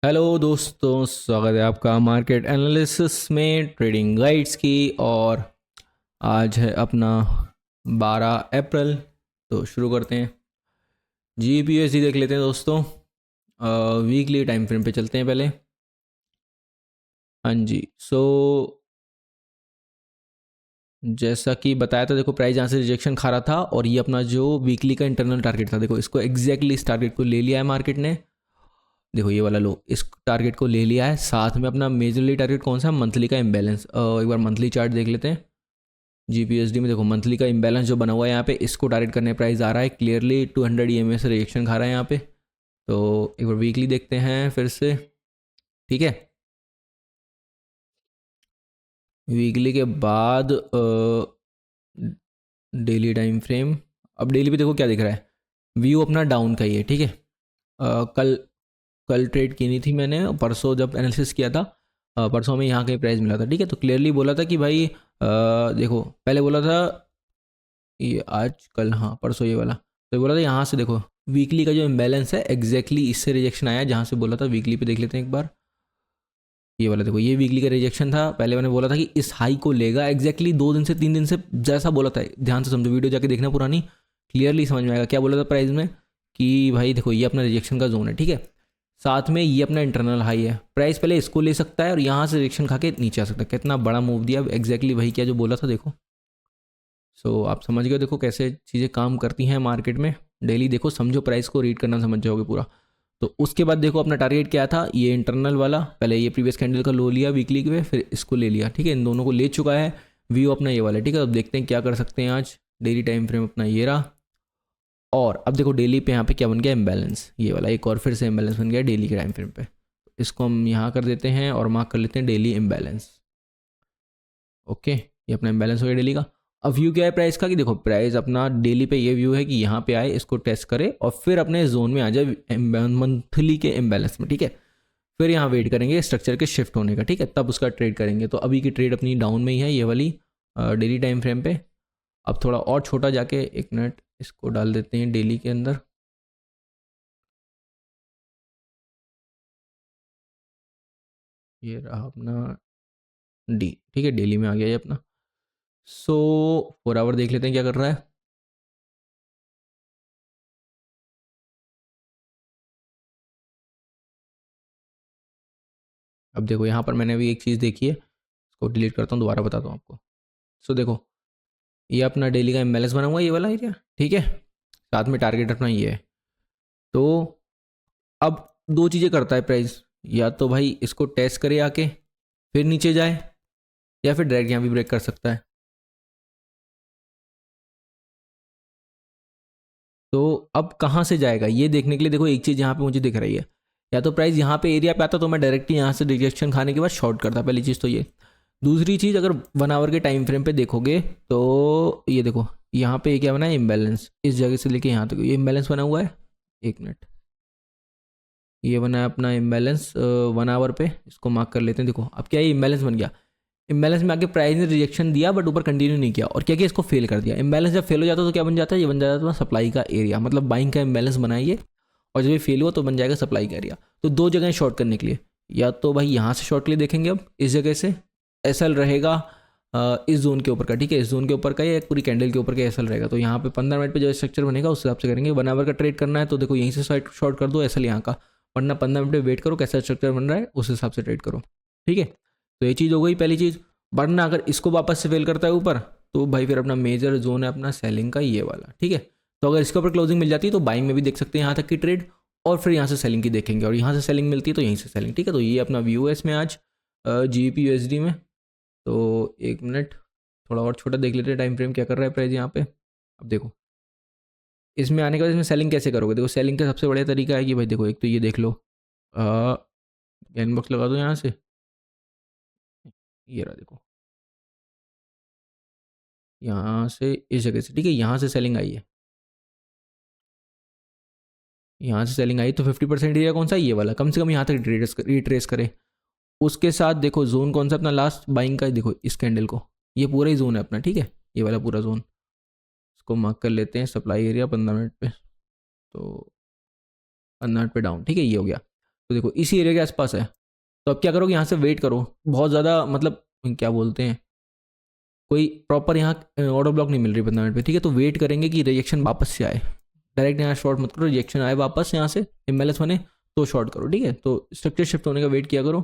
Hello दोस्तों, स्वागत है आपका मार्केट एनालिसिस में ट्रेडिंग गाइड्स की। और आज है अपना 12 अप्रैल। तो शुरू करते हैं। GBP USD देख लेते हैं दोस्तों। वीकली टाइम फ्रेम पे चलते हैं पहले। हाँ जी। जैसा कि बताया था, देखो प्राइस यहाँ से रिजेक्शन खा रहा था और ये अपना जो वीकली का इंटरनल टारगेट था, देखो इसको एग्जैक्टली इस टारगेट को ले लिया है मार्केट ने। देखो ये वाला लो, इस टारगेट को ले लिया है। साथ में अपना मेजरली टारगेट कौन सा है? मंथली का इम्बैलेंस। एक बार मंथली चार्ट देख लेते हैं। GPSD में देखो मंथली का इम्बैलेंस जो बना हुआ है यहाँ पे, इसको टारगेट करने प्राइस आ रहा है क्लियरली 200 EMA से रिएक्शन खा रहा है यहाँ पे। तो एक बार वीकली देखते हैं फिर से। ठीक है, वीकली के बाद डेली टाइम फ्रेम। अब डेली पे देखो क्या दिख रहा है, व्यू अपना डाउन का ही है। ठीक है, कल कल ट्रेड की नहीं थी मैंने, परसों जब एनालिसिस किया था, परसों में यहाँ कहीं प्राइस मिला था। ठीक है, तो क्लियरली बोला था कि भाई देखो पहले बोला था ये आज कल, हाँ परसों ये वाला, तो बोला था यहाँ से देखो वीकली का जो इम्बैलेंस है एग्जैक्टली इससे रिजेक्शन आया जहाँ से बोला था। वीकली पे देख लेते हैं एक बार। ये वाला देखो, ये वीकली का रिजेक्शन था। पहले मैंने बोला था कि इस हाई को लेगा एग्जैक्टली 2 दिन से 3 दिन से, जैसा बोला था। ध्यान से समझो, वीडियो जाके देखना पुरानी, क्लियरली समझ में आएगा क्या बोला था प्राइस में। कि भाई देखो ये अपना रिजेक्शन का जोन है। ठीक है, साथ में ये अपना इंटरनल हाई है। प्राइस पहले इसको ले सकता है और यहाँ से रिजेक्शन खा के नीचे आ सकता है। कितना बड़ा मूव दिया, एग्जैक्टली वही क्या जो बोला था। देखो आप समझ गए, देखो कैसे चीज़ें काम करती हैं मार्केट में। डेली देखो, समझो प्राइस को रीड करना समझ जाओगे पूरा। तो उसके बाद देखो अपना टारगेट क्या था, ये इंटरनल वाला। पहले ये प्रीवियस कैंडल का लो लिया वीकली पे, फिर इसको ले लिया। ठीक है, इन दोनों को ले चुका है। व्यू अपना ये वाला। ठीक है, अब देखते हैं क्या कर सकते हैं आज। डेली टाइम फ्रेम अपना ये रहा। और अब देखो डेली पे यहाँ पे क्या बन गया, इम्बैलेंस। ये वाला एक और फिर से इम्बैलेंस बन गया डेली के टाइम फ्रेम पे। इसको हम यहाँ कर देते हैं और मार्क कर लेते हैं डेली इम्बैलेंस। ओके, ये अपना इम्बैलेंस हो गया डेली का। अब व्यू क्या है प्राइस का, कि देखो प्राइस अपना डेली पे ये व्यू है कि यहाँ पे आए, इसको टेस्ट करे और फिर अपने जोन में आ जाए मंथली के इम्बैलेंस में। ठीक है, फिर यहाँ वेट करेंगे स्ट्रक्चर के शिफ्ट होने का। ठीक है, तब उसका ट्रेड करेंगे। तो अभी की ट्रेड अपनी डाउन में ही है, ये वाली डेली टाइम फ्रेम पे। अब थोड़ा और छोटा जाके, एक मिनट, इसको डाल देते हैं डेली के अंदर। ये रहा अपना डी। ठीक है, डेली में आ गया ये अपना। 4 आवर देख लेते हैं क्या कर रहा है। अब देखो यहाँ पर मैंने अभी एक चीज़ देखी है, इसको डिलीट करता हूँ, दोबारा बताता हूँ आपको। देखो ये अपना डेली का इम्बैलेंस बना हुआ है, ये वाला एरिया। ठीक है, साथ में टारगेट अपना ये है। तो अब दो चीज़ें करता है प्राइस, या तो भाई इसको टेस्ट करे आके फिर नीचे जाए, या फिर डायरेक्ट यहाँ भी ब्रेक कर सकता है। तो अब कहाँ से जाएगा ये देखने के लिए देखो एक चीज़ यहाँ पे मुझे दिख रही है, या तो प्राइस यहाँ पे एरिया पे आता तो मैं डायरेक्टली यहाँ से रिजेक्शन खाने के बाद शॉर्ट करता। पहली चीज़ तो ये। दूसरी चीज़, अगर 1 आवर के टाइम फ्रेम पे देखोगे तो ये देखो यहाँ पे क्या बना है, इम्बैलेंस। इस जगह से लेके यहाँ तक ये इम्बैलेंस बना हुआ है। एक मिनट, ये बना है अपना इम्बैलेंस 1 आवर पे। इसको मार्क कर लेते हैं। देखो अब क्या, ये इम्बैलेंस बन गया। इम्बैलेंस में आके प्राइस ने रिजेक्शन दिया बट ऊपर कंटिन्यू नहीं किया, और क्या किया, इसको फेल कर दिया। इम्बैलेंस जब फेल हो जाता है तो क्या बन जाता है, ये बन जाता है सप्लाई का एरिया। मतलब बाइंग का इम्बैलेंस बनाइए, और जब ये फेल हुआ तो बन जाएगा सप्लाई का एरिया। तो दो जगह शॉर्ट करने के लिए, या तो भाई यहाँ से शॉर्ट के लिए देखेंगे। अब इस जगह से एसएल रहेगा इस जोन के ऊपर का। ठीक है, इस जोन के ऊपर का या पूरी कैंडल के ऊपर का एसएल रहेगा। तो यहाँ पे 15 मिनट पे जो स्ट्रक्चर बनेगा उस हिसाब से करेंगे। 1 आवर का ट्रेड करना है तो देखो यहीं से शॉर्ट कर दो एसएल यहाँ का, वरना 15 मिनट पे वेट करो कैसा स्ट्रक्चर बन रहा है उस हिसाब से ट्रेड करो। ठीक है, तो ये चीज़ हो गई पहली चीज़। वरना अगर इसको वापस से फेल करता है ऊपर, तो भाई फिर अपना मेजर जोन है अपना सेलिंग का ये वाला। ठीक है, तो अगर इसके ऊपर क्लोजिंग मिल जाती है तो बाइंग में भी देख सकते हैं यहाँ तक की ट्रेड, और फिर यहाँ से सेलिंग की देखेंगे, और यहाँ से सेलिंग मिलती है तो यहीं से सेलिंग। ठीक है, तो ये अपना व्यू है इसमें आज GBP USD में। तो एक मिनट, थोड़ा और छोटा देख लेते हैं टाइम फ्रेम क्या कर रहा है प्राइस यहाँ पे। अब देखो इसमें आने के बाद इसमें सेलिंग कैसे करोगे। देखो सेलिंग का सबसे बढ़िया तरीका है कि भाई देखो, एक तो ये देख लो, कैन बॉक्स लगा दो यहाँ से। ये रहा देखो, यहाँ से इस जगह से। ठीक है, यहाँ से सेलिंग आई है, यहाँ से सेलिंग आई तो 50% एरिया कौन सा, ये वाला। कम से कम यहाँ तक रिट्रेस करे। उसके साथ देखो जोन कौन सा अपना लास्ट बाइंग का है, देखो इस कैंडल को, ये पूरा ही जोन है अपना। ठीक है, ये वाला पूरा जोन, इसको मार्क कर लेते हैं सप्लाई एरिया 15 मिनट पे। तो 15 मिनट पे डाउन। ठीक है, ये हो गया। तो देखो इसी एरिया के आसपास है। तो अब क्या करोगे, यहाँ से वेट करो बहुत ज़्यादा, मतलब क्या बोलते हैं, कोई प्रॉपर यहाँ ऑर्डर ब्लॉक नहीं मिल रही 15 मिनट पे, ठीक है। तो वेट करेंगे कि रिजेक्शन वापस से आए, डायरेक्ट यहाँ शॉर्ट मत करो, रिजेक्शन आए वापस यहाँ से इम्बैलेंस बने तो शॉर्ट करो, ठीक है। तो स्ट्रक्चर शिफ्ट होने का वेट किया करो,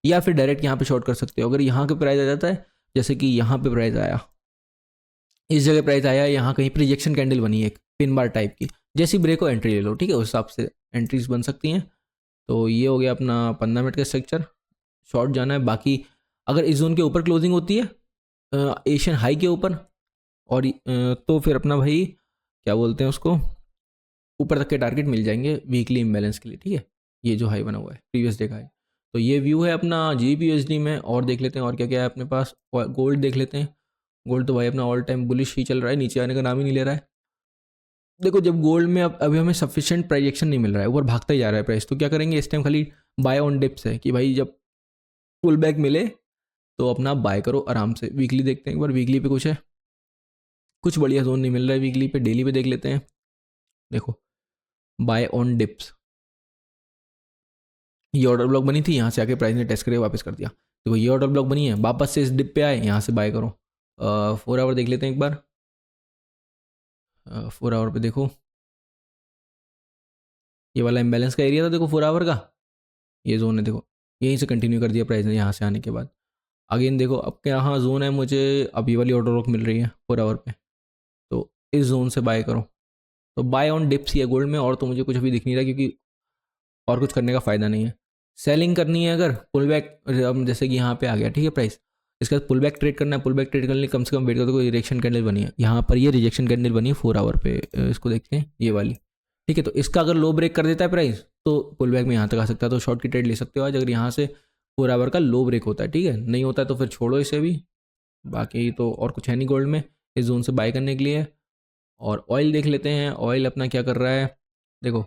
या फिर डायरेक्ट यहाँ पे शॉर्ट कर सकते हो। अगर यहाँ के प्राइस आ जाता है, जैसे कि यहाँ पे प्राइस आया, इस जगह प्राइस आया, यहाँ कहीं पर रिजेक्शन कैंडल बनी है एक पिन बार टाइप की, जैसी ब्रेक हो एंट्री ले लो, ठीक है। उस हिसाब से एंट्रीज बन सकती हैं। तो ये हो गया अपना 15 मिनट का स्ट्रक्चर, शॉर्ट जाना है। बाकी अगर इस जोन के ऊपर क्लोजिंग होती है एशियन हाई के ऊपर, और तो फिर अपना भाई क्या बोलते हैं उसको, ऊपर तक के टारगेट मिल जाएंगे वीकली इम्बैलेंस के लिए, ठीक है। ये जो हाई बना हुआ है प्रीवियस डे का हाई। तो ये व्यू है अपना GBP/USD में। और देख लेते हैं और क्या क्या है अपने पास। गोल्ड देख लेते हैं। गोल्ड तो भाई अपना ऑल टाइम बुलिश ही चल रहा है, नीचे आने का नाम ही नहीं ले रहा है। देखो जब गोल्ड में अब अभी हमें सफिशिएंट प्राइजेक्शन नहीं मिल रहा है, ऊपर भागता ही जा रहा है प्राइस, तो क्या करेंगे इस टाइम, खाली बाय ऑन डिप्स है कि भाई जब पुल बैक मिले तो अपना बाय करो आराम से। वीकली देखते हैं एक बार, वीकली पे कुछ है, कुछ बढ़िया जोन नहीं मिल रहा है वीकली पे। डेली पे देख लेते हैं। देखो बाय ऑन डिप्स, ये ऑर्डर ब्लॉक बनी थी, यहाँ से आके प्राइस ने टेस्ट करके वापस कर दिया। देखो ये ऑर्डर ब्लॉक बनी है, वापस से इस डिप पे आए, यहाँ से बाय करो। 4 आवर देख लेते हैं एक बार। 4 आवर पे देखो, ये वाला इम्बैलेंस का एरिया था देखो 4 आवर का, ये जोन है देखो, यहीं से कंटिन्यू कर दिया प्राइस ने यहाँ से आने के बाद। अगेन देखो अब क्या यहाँ जोन है, मुझे अब ये वाली ऑर्डर ब्लॉक मिल रही है 4 आवर पे, तो इस जोन से बाय करो। तो बाय ऑन डिप्स ही है गोल्ड में, और तो मुझे कुछ अभी दिख नहीं रहा, क्योंकि और कुछ करने का फ़ायदा नहीं है। सेलिंग करनी है अगर पुल बैक, जैसे कि यहाँ पे आ गया, ठीक है प्राइस, इसके बाद पुल बैक ट्रेड करना है। पुल बैक ट्रेड करने के लिए कम से कम वेट करो, कोई रिजेक्शन कैंडल बनी है यहाँ पर, ये रिजेक्शन कैंडल बनी है 4 आवर पे, इसको देखते हैं ये वाली, ठीक है। तो इसका अगर लो ब्रेक कर देता है प्राइस तो पुल बैक में यहाँ तक आ सकता है, तो शॉर्ट की ट्रेड ले सकते हो आज, अगर यहाँ से 4 आवर का लो ब्रेक होता है, ठीक है। नहीं होता है तो फिर छोड़ो इसे भी। बाकी तो और कुछ है नहीं गोल्ड में इस जोन से बाय करने के लिए। और ऑयल देख लेते हैं, ऑयल अपना क्या कर रहा है। देखो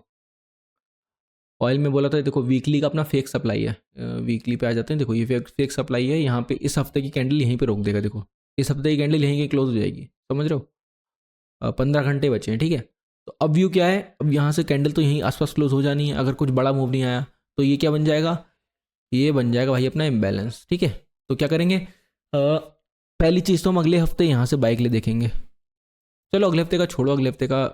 ऑयल में बोला था, देखो वीकली का अपना फेक सप्लाई है, वीकली पे आ जाते हैं। देखो ये फेक सप्लाई है, यहाँ पे इस हफ्ते की कैंडल यहीं पे रोक देगा। देखो इस हफ्ते की कैंडल यहीं की क्लोज हो जाएगी, समझ रहे हो। 15 घंटे बचे हैं, ठीक है। तो अब व्यू क्या है, अब यहाँ से कैंडल तो यहीं आसपास क्लोज हो जानी है, अगर कुछ बड़ा मूव नहीं आया तो ये क्या बन जाएगा, ये बन जाएगा भाई अपना इम्बैलेंस, ठीक है। तो क्या करेंगे, पहली चीज़ तो हम अगले हफ्ते यहाँ से बाइक ले देखेंगे। चलो अगले हफ्ते का छोड़ो, अगले हफ्ते का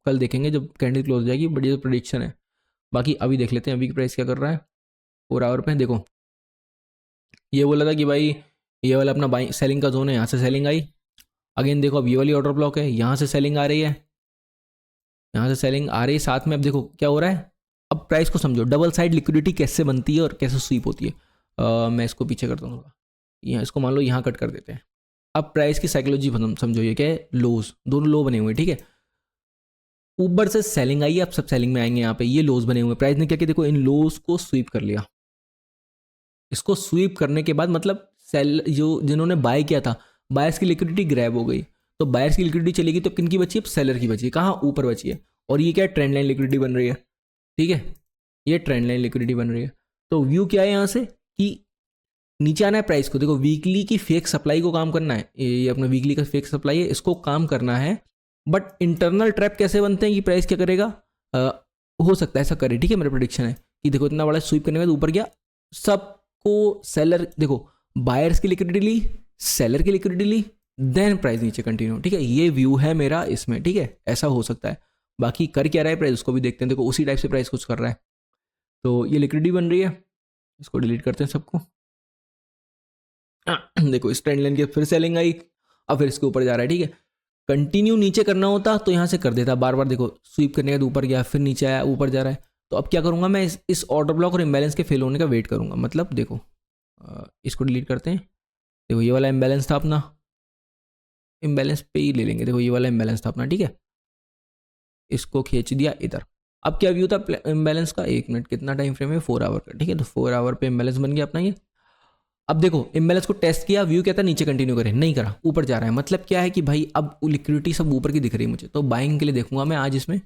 कल देखेंगे जब कैंडल क्लोज हो जाएगी, बड़ी प्रोडिक्शन है। बाकी अभी देख लेते हैं अभी की प्राइस क्या कर रहा है 4 आवर पे। देखो ये बोला था कि भाई ये वाला अपना बाई सेलिंग का जोन है, यहाँ से सेलिंग आई। अगेन देखो अब ये वाली ऑर्डर ब्लॉक है, यहाँ से सेलिंग आ रही है, यहाँ से सेलिंग आ रही है साथ में। अब देखो क्या हो रहा है, अब प्राइस को समझो, डबल साइड लिक्विडिटी कैसे बनती है और कैसे स्वीप होती है। मैं इसको पीछे करता हूँ थोड़ा, यहाँ इसको मान लो यहाँ कट कर देते हैं। अब प्राइस की साइकोलॉजी समझो, ये क्या है, लोज, दोनों लो बने हुए हैं, ठीक है। ऊपर से सेलिंग आई है, अब सब सेलिंग में आएंगे। यहाँ पे ये लोज बने हुए हैं, प्राइस ने क्या किया, देखो इन लोज को स्वीप कर लिया। इसको स्वीप करने के बाद मतलब सेल जो जिन्होंने बाय किया था, बायर्स की लिक्विडिटी ग्रैब हो गई। तो बायर्स की लिक्विडिटी चलेगी तो किन की बची है, सेलर की बची है, कहाँ, ऊपर बची है। और ये क्या है, ट्रेंड लाइन लिक्विडिटी बन रही है, ठीक है। ये ट्रेंड लाइन लिक्विडिटी बन रही है। तो व्यू क्या है यहाँ से कि नीचे आना है प्राइस को। देखो वीकली की फेक सप्लाई को काम करना है, ये अपना वीकली का फेक सप्लाई है, इसको काम करना है। बट इंटरनल ट्रैप कैसे बनते हैं कि प्राइस क्या करेगा, हो सकता है ऐसा करे, ठीक है। मेरा प्रोडिक्शन है कि देखो इतना बड़ा स्वीप करने के बाद ऊपर गया, सबको सेलर, देखो बायर्स की लिक्विडिटी ली, सेलर की लिक्विडिटी ली, देन प्राइस नीचे कंटिन्यू, ठीक है। ये व्यू है मेरा इसमें, ठीक है। ऐसा हो सकता है, बाकी कर क्या रहा है प्राइस उसको भी देखते हैं। देखो उसी टाइप से प्राइस कुछ कर रहा है, तो ये लिक्विडिटी बन रही है, इसको डिलीट करते हैं सबको। देखो इस ट्रेंड लाइन की फिर सेलिंग आई, अब फिर इसके ऊपर जा रहा है, ठीक है। कंटिन्यू नीचे करना होता तो यहाँ से कर देता, बार बार देखो स्वीप करने के बाद ऊपर गया, फिर नीचे आया, ऊपर जा रहा है। तो अब क्या करूँगा मैं, इस ऑर्डर ब्लॉक और इम्बैलेंस के फेल होने का वेट करूँगा। मतलब देखो इसको डिलीट करते हैं। देखो ये वाला इम्बैलेंस था अपना, इम्बैलेंस पे ही ले लेंगे। देखो ये वाला इम्बैलेंस था अपना, ठीक है। इसको खींच दिया इधर। अब क्या व्यू था इम्बैलेंस का, 1 मिनट कितना टाइम फ्रेम है, 4 आवर का, ठीक है। तो 4 आवर पे इम्बैलेंस बन गया अपना ये। अब देखो इम्बैलेंस को टेस्ट किया, व्यू कहता है नीचे कंटिन्यू करें, नहीं करा, ऊपर जा रहा है। मतलब क्या है कि भाई अब लिक्विडिटी सब ऊपर की दिख रही है मुझे, तो बाइंग के लिए देखूंगा मैं आज इसमें।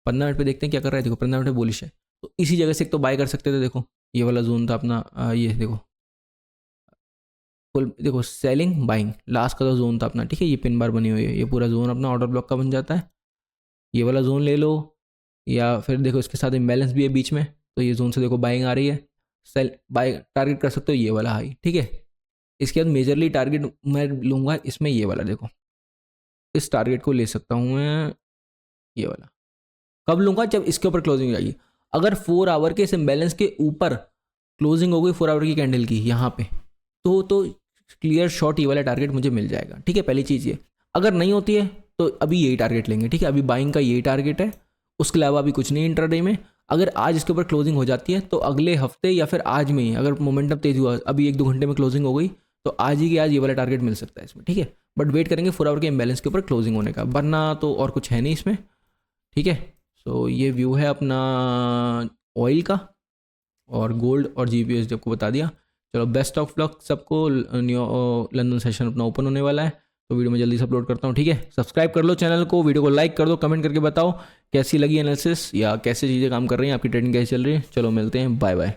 15 मिनट पे देखते हैं क्या कर रहा है। देखो 15 मिनट में बोलिश है, तो इसी जगह से एक तो बाय कर सकते थे। देखो ये वाला जोन था अपना, ये देखो फुल, देखो सेलिंग बाइंग, लास्ट का तो जोन था अपना, ठीक है। ये पिन बार बनी हुई है, ये पूरा जोन अपना ऑर्डर ब्लॉक का बन जाता है। ये वाला जोन ले लो, या फिर देखो इसके साथ इम्बैलेंस भी है बीच में, तो ये जोन से देखो बाइंग आ रही है, सेल बाय टारगेट कर सकते हो ये वाला हाई, ठीक है। इसके बाद मेजरली टारगेट मैं लूँगा इसमें ये वाला, देखो इस टारगेट को ले सकता हूँ मैं, ये वाला। कब लूँगा? जब इसके ऊपर क्लोजिंग हो जाएगी। अगर 4 आवर के इस इम्बैलेंस के ऊपर क्लोजिंग हो गई 4 आवर की कैंडल की यहाँ पे, तो क्लियर शॉर्ट ये वाला टारगेट मुझे मिल जाएगा, ठीक है। पहली चीज़ ये। अगर नहीं होती है तो अभी यही टारगेट लेंगे, ठीक है। अभी बाइंग का यही टारगेट है, उसके अलावा अभी कुछ नहीं इंट्राडे में। अगर आज इसके ऊपर क्लोजिंग हो जाती है तो अगले हफ्ते या फिर आज में ही, अगर मोमेंटम तेज हुआ, अभी 1-2 घंटे में क्लोजिंग हो गई, तो आज ही के आज ये वाला टारगेट मिल सकता है इसमें, ठीक है। बट वेट करेंगे 4 आवर के इम्बैलेंस के ऊपर क्लोजिंग होने का, वरना तो और कुछ है नहीं इसमें, ठीक है। सो ये व्यू है अपना ऑयल का, और गोल्ड और जीपीएस आपको बता दिया। चलो बेस्ट ऑफ लक सबको, लंदन सेशन अपना ओपन होने वाला है, तो वीडियो में जल्दी से अपलोड करता हूँ, ठीक है। सब्सक्राइब कर लो चैनल को, वीडियो को लाइक कर दो, कमेंट करके बताओ कैसी लगी एनालिसिस, या कैसे चीज़ें काम कर रही हैं, आपकी ट्रेडिंग कैसी चल रही है। चलो मिलते हैं, बाय बाय।